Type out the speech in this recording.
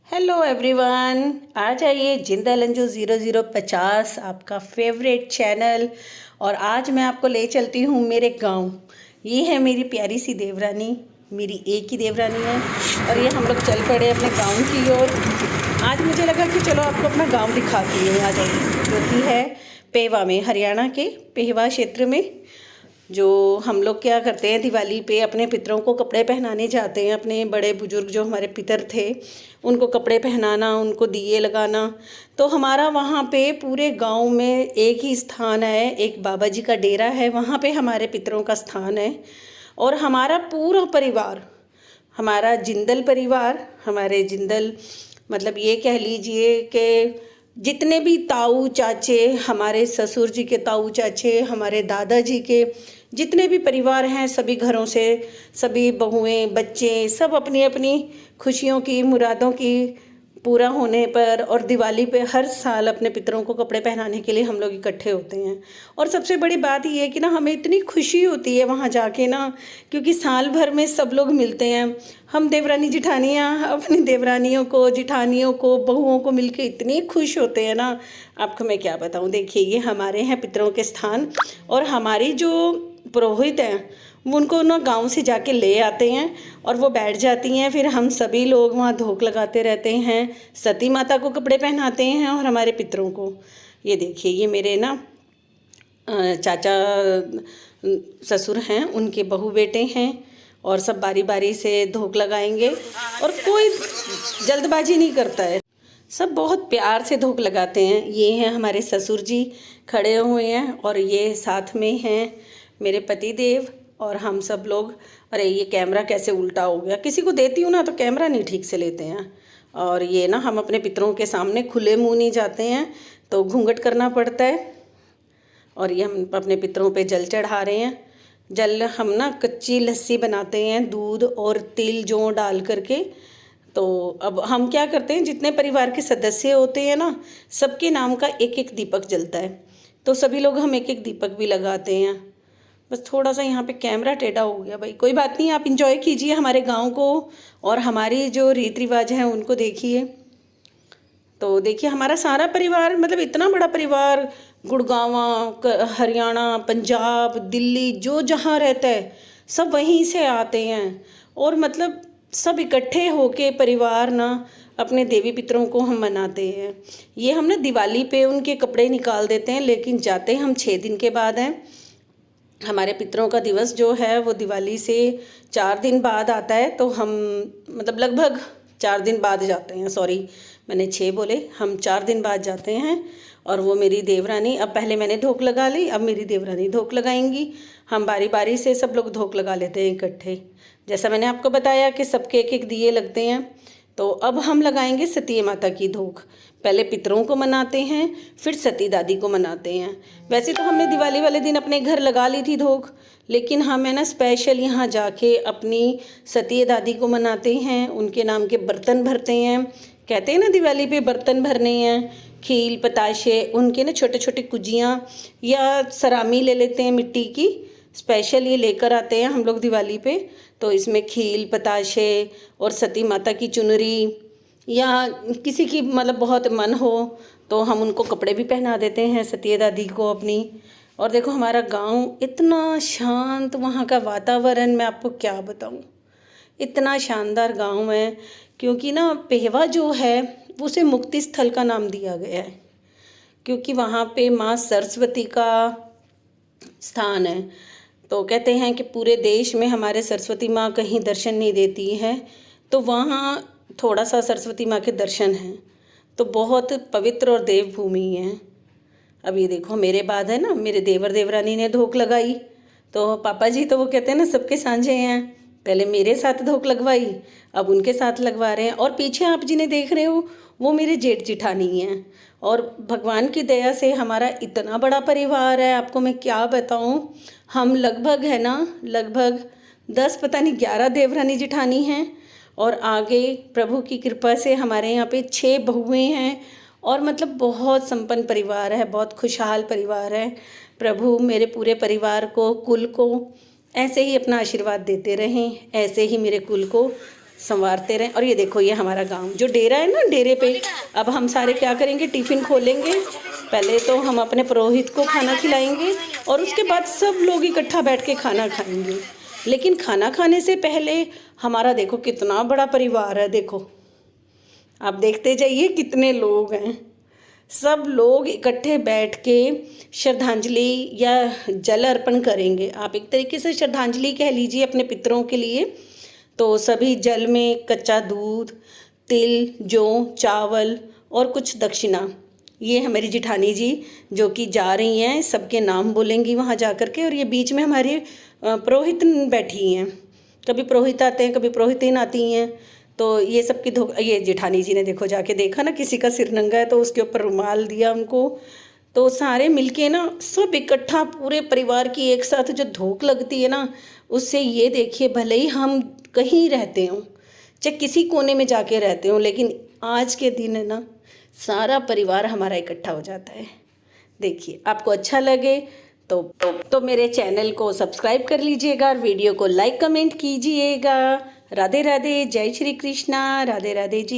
Hello everyone, आ जाइए जिंदल अंजू 0050 आपका favourite channel. और आज मैं आपको ले चलती हूँ मेरे गांव। ये है मेरी प्यारी सी देवरानी, मेरी एक ही देवरानी है। और ये हम लोग चल पड़े अपने गांव की ओर। आज मुझे लगा कि चलो आपको अपना गांव दिखाती हूँ। आ जाइए, जो कि है पेवा में, हरियाणा के पेवा क्षेत्र में। जो हम लोग क्या करते हैं, दिवाली पे अपने पितरों को कपड़े पहनाने जाते हैं। अपने बड़े बुजुर्ग जो हमारे पितर थे उनको कपड़े पहनाना, उनको दिए लगाना। तो हमारा वहाँ पे पूरे गांव में एक ही स्थान है, एक बाबा जी का डेरा है, वहाँ पे हमारे पितरों का स्थान है। और हमारा पूरा परिवार, हमारा जिंदल परिवार, हमारे जिंदल मतलब ये कह लीजिए कि जितने भी ताऊ चाचे, हमारे ससुर जी के ताऊ चाचे, हमारे दादाजी के जितने भी परिवार हैं, सभी घरों से सभी बहुएं बच्चे सब अपनी अपनी खुशियों की, मुरादों की पूरा होने पर और दिवाली पे हर साल अपने पितरों को कपड़े पहनाने के लिए हम लोग इकट्ठे होते हैं। और सबसे बड़ी बात ये है कि ना हमें इतनी खुशी होती है वहाँ जाके ना, क्योंकि साल भर में सब लोग मिलते हैं। हम देवरानी जिठानियाँ अपनी देवरानियों को, जिठानियों को, बहुओं को मिलके इतने खुश होते हैं ना, आपको मैं क्या बताऊँ। देखिए, ये हमारे हैं पितरों के स्थान। और हमारी जो पुरोहित हैं वो उनको ना गांव से जाके ले आते हैं और वो बैठ जाती हैं। फिर हम सभी लोग वहाँ धोख लगाते रहते हैं, सती माता को कपड़े पहनाते हैं और हमारे पितरों को। ये देखिए, ये मेरे ना चाचा ससुर हैं, उनके बहू बेटे हैं और सब बारी बारी से धोख लगाएंगे। और कोई जल्दबाजी नहीं करता है, सब बहुत प्यार से धोख लगाते हैं। ये हैं हमारे ससुर जी खड़े हुए हैं और ये साथ में हैं मेरे पति देव और हम सब लोग। अरे ये कैमरा कैसे उल्टा हो गया, किसी को देती हूँ ना तो कैमरा नहीं ठीक से लेते हैं। और ये ना हम अपने पितरों के सामने खुले मुंह नहीं जाते हैं, तो घूंघट करना पड़ता है। और ये हम अपने पितरों पे जल चढ़ा रहे हैं। जल हम ना कच्ची लस्सी बनाते हैं दूध और तिल जौ डाल करके। तो अब हम क्या करते हैं, जितने परिवार के सदस्य होते हैं ना, सबके नाम का एक एक दीपक जलता है। तो सभी लोग हम एक एक दीपक भी लगाते हैं। बस थोड़ा सा यहाँ पे कैमरा टेढ़ा हो गया भाई, कोई बात नहीं, आप इंजॉय कीजिए हमारे गांव को और हमारी जो रीति रिवाज हैं उनको देखिए। तो देखिए, हमारा सारा परिवार, मतलब इतना बड़ा परिवार, गुड़गांव, हरियाणा, पंजाब, दिल्ली, जो जहाँ रहता है सब वहीं से आते हैं। और मतलब सब इकट्ठे होके परिवार ना अपने देवी पितरों को हम मनाते हैं। ये हम ना दिवाली पे उनके कपड़े निकाल देते हैं, लेकिन जाते हम 6 दिन के बाद हैं। हमारे पितरों का दिवस जो है वो दिवाली से 4 दिन बाद आता है। तो हम मतलब लगभग 4 दिन बाद जाते हैं, सॉरी मैंने 6 बोले, हम 4 दिन बाद जाते हैं। और वो मेरी देवरानी, अब पहले मैंने धोख लगा ली, अब मेरी देवरानी धोख लगाएंगी। हम बारी बारी से सब लोग धोख लगा लेते हैं इकट्ठे। जैसा मैंने आपको बताया कि सबके एक एक दिए लगते हैं। तो अब हम लगाएंगे सती माता की धोख। पहले पितरों को मनाते हैं, फिर सती दादी को मनाते हैं। वैसे तो हमने दिवाली वाले दिन अपने घर लगा ली थी धोख, लेकिन हम है ना स्पेशल यहाँ जाके अपनी सती दादी को मनाते हैं, उनके नाम के बर्तन भरते हैं। कहते हैं ना दिवाली पे बर्तन भरने हैं, खील पताशे, उनके ना छोटे छोटे कुजियाँ या सरामी ले लेते हैं मिट्टी की, स्पेशल ये लेकर आते हैं हम लोग दिवाली पे। तो इसमें खील पताशे और सती माता की चुनरी, या किसी की मतलब बहुत मन हो तो हम उनको कपड़े भी पहना देते हैं सती दादी को अपनी। और देखो हमारा गांव इतना शांत, वहाँ का वातावरण मैं आपको क्या बताऊँ, इतना शानदार गांव है। क्योंकि ना पेवा जो है उसे मुक्ति स्थल का नाम दिया गया है, क्योंकि वहाँ पे माँ सरस्वती का स्थान है। तो कहते हैं कि पूरे देश में हमारे सरस्वती माँ कहीं दर्शन नहीं देती है, तो वहाँ थोड़ा सा सरस्वती माँ के दर्शन हैं। तो बहुत पवित्र और देवभूमि है। अब ये देखो मेरे बाद है ना, मेरे देवर देवरानी ने धोख लगाई। तो पापा जी तो वो कहते हैं ना सबके सांझे हैं, पहले मेरे साथ धोख लगवाई, अब उनके साथ लगवा रहे हैं। और पीछे आप जिन्हें देख रहे हो वो मेरे जेठ जिठानी हैं। और भगवान की दया से हमारा इतना बड़ा परिवार है, आपको मैं क्या बताऊं। हम लगभग है ना, लगभग 10 पता नहीं 11 देवरानी जिठानी हैं। और आगे प्रभु की कृपा से हमारे यहाँ पे 6 बहुएं हैं। और मतलब बहुत संपन्न परिवार है, बहुत खुशहाल परिवार है। प्रभु मेरे पूरे परिवार को, कुल को ऐसे ही अपना आशीर्वाद देते रहें, ऐसे ही मेरे कुल को संवारते रहें। और ये देखो, ये हमारा गांव जो डेरा है ना, डेरे पे अब हम सारे क्या करेंगे, टिफ़िन खोलेंगे। पहले तो हम अपने पुरोहित को खाना खिलाएंगे और उसके बाद सब लोग इकट्ठा बैठ के खाना खाएंगे। लेकिन खाना खाने से पहले हमारा देखो कितना बड़ा परिवार है। देखो, आप देखते जाइए कितने लोग हैं। सब लोग इकट्ठे बैठ के श्रद्धांजलि या जल अर्पण करेंगे। आप एक तरीके से श्रद्धांजलि कह लीजिए अपने पितरों के लिए। तो सभी जल में कच्चा दूध, तिल, जौ, चावल और कुछ दक्षिणा। ये है मेरी जिठानी जी जो कि जा रही हैं, सबके नाम बोलेंगी वहाँ जा कर के। और ये बीच में हमारी पुरोहित बैठी हैं। कभी पुरोहित आते हैं, कभी पुरोहितिन आती हैं। तो ये सबकी ये जेठानी जी ने देखो जाके देखा ना, किसी का सिर नंगा है तो उसके ऊपर रुमाल दिया उनको। तो सारे मिलके ना, सब इकट्ठा पूरे परिवार की एक साथ जो धूप लगती है ना, उससे ये देखिए, भले ही हम कहीं रहते हों, चाहे किसी कोने में जाके रहते हों, लेकिन आज के दिन है ना, सारा परिवार हमारा इकट्ठा हो जाता है। देखिए, आपको अच्छा लगे तो मेरे चैनल को सब्सक्राइब कर लीजिएगा और वीडियो को लाइक कमेंट कीजिएगा। राधे राधे, जय श्री कृष्णा, राधे राधे जी।